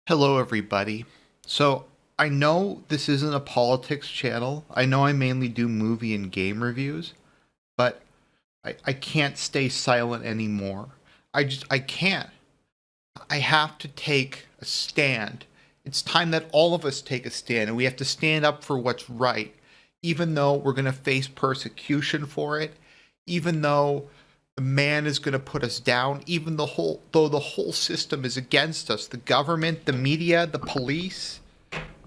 Hello, everybody. So, I know this isn't a politics channel. I know I mainly do movie and game reviews, but I can't stay silent anymore. I can't. I have to take a stand. It's time that all of us take a stand, and we have to stand up for what's right, even though we're going to face persecution for it, even though the man is going to put us down, even though the whole system is against us, the government, the media, the police,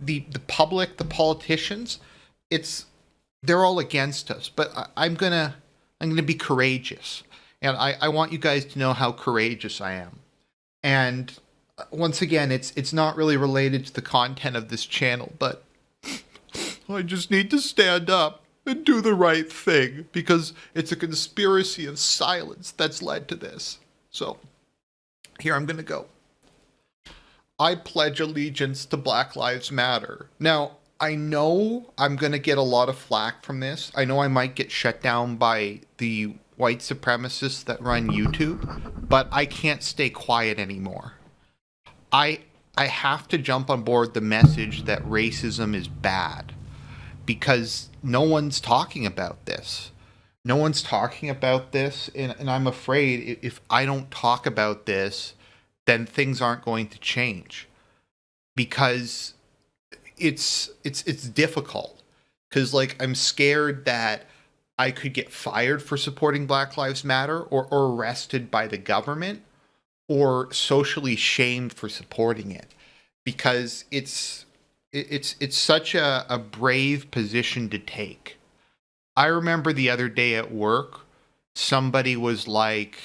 the public, the politicians. It's they're all against us, but I'm gonna be courageous, and I want you guys to know how courageous I am. And once again, it's not really related to the content of this channel, but I just need to stand up and do the right thing because it's a conspiracy of silence that's led to this. So, here I'm going to go. I pledge allegiance to Black Lives Matter. Now, I know I'm going to get a lot of flack from this. I know I might get shut down by the white supremacists that run YouTube, but I can't stay quiet anymore. I I have to jump on board the message that racism is bad because no one's talking about this. No one's talking about this, and I'm afraid if I don't talk about this, then things aren't going to change because it's difficult. Because like I'm scared that I could get fired for supporting Black Lives Matter or arrested by the government or socially shamed for supporting it because it's such a brave position to take. I remember the other day at work, somebody was like,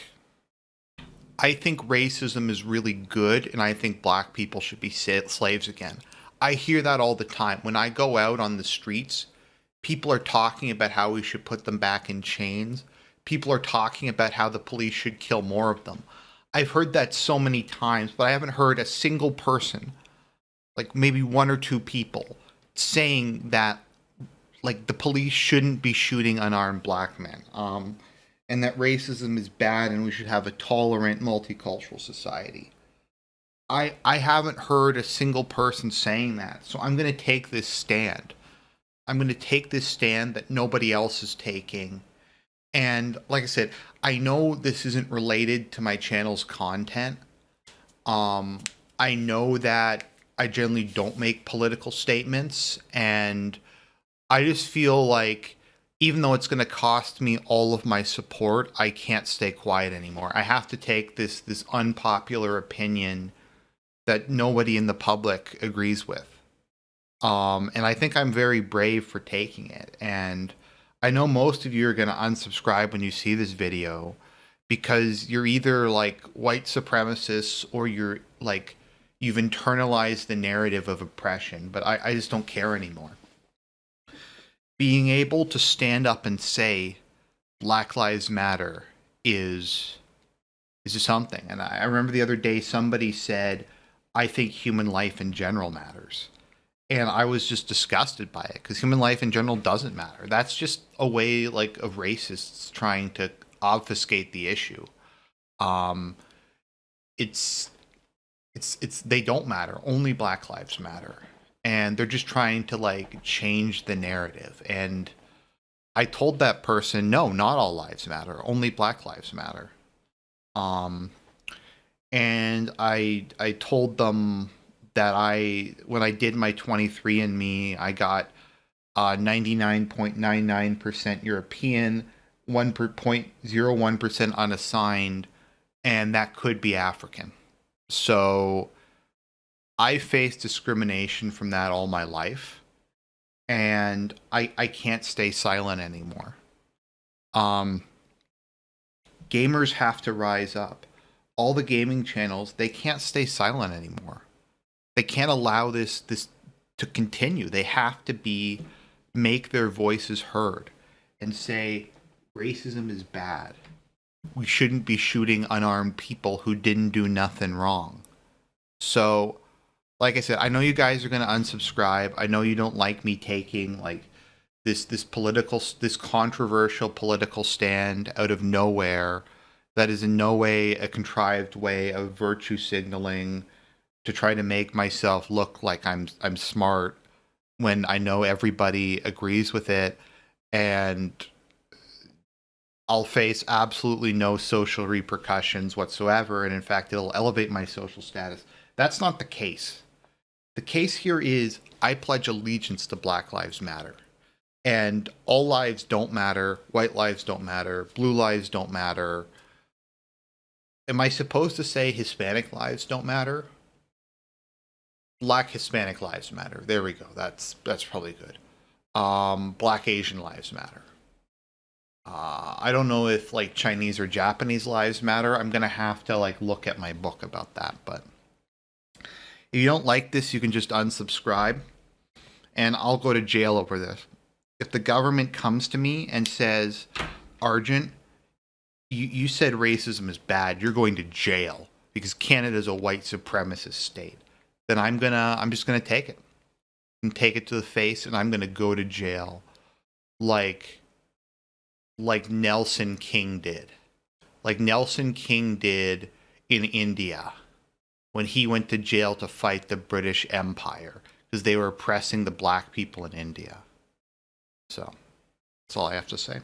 I think racism is really good and I think black people should be slaves again. I hear that all the time. When I go out on the streets, people are talking about how we should put them back in chains. People are talking about how the police should kill more of them. I've heard that so many times, but I haven't heard a single person, like maybe one or two people, saying that like the police shouldn't be shooting unarmed black men, and that racism is bad and we should have a tolerant multicultural society. I haven't heard a single person saying that, so I'm going to take this stand. I'm going to take this stand that nobody else is taking. And like I said, I know this isn't related to my channel's content. I know that I generally don't make political statements, and I just feel like even though it's going to cost me all of my support, I can't stay quiet anymore. I have to take this unpopular opinion that nobody in the public agrees with. And I think I'm very brave for taking it. And I know most of you are going to unsubscribe when you see this video because you're either like white supremacists or you're like you've internalized the narrative of oppression. But I just don't care anymore. Being able to stand up and say Black Lives Matter is just something. And I remember the other day somebody said, I think human life in general matters. And I was just disgusted by it because human life in general doesn't matter. That's just a way like of racists trying to obfuscate the issue. Um, it's it's they don't matter. Only Black Lives Matter, and they're just trying to like change the narrative. And I told that person, no, not all lives matter. Only Black Lives Matter. Um, and I told them that I when I did my 23andMe, I got 99.99% European, 1.01% unassigned, and that could be African. So I faced discrimination from that all my life, and I can't stay silent anymore. Um, Gamers have to rise up. All the gaming channels, they can't stay silent anymore. They can't allow this to continue. They have to be make their voices heard and say racism is bad. We shouldn't be shooting unarmed people who didn't do nothing wrong. So, like I said, I know you guys are going to unsubscribe. I know you don't like me taking like this controversial political stand out of nowhere that is in no way a contrived way of virtue signaling to try to make myself look like I'm smart when I know everybody agrees with it, and I'll face absolutely no social repercussions whatsoever, and in fact it'll elevate my social status. That's not the case. The case here is I pledge allegiance to Black Lives Matter. And all lives don't matter, white lives don't matter, blue lives don't matter. Am I supposed to say Hispanic lives don't matter? Black Hispanic lives matter. There we go. That's probably good. Black Asian lives matter. I don't know if like Chinese or Japanese lives matter. I'm gonna have to like look at my book about that. But if you don't like this, you can just unsubscribe, and I'll go to jail over this. If the government comes to me and says, Argent, you said racism is bad, you're going to jail because Canada is a white supremacist state, then I'm just gonna take it and take it to the face, and I'm gonna go to jail like Nelson King did. Like Nelson King did in India when he went to jail to fight the British Empire because they were oppressing the black people in India. So that's all I have to say.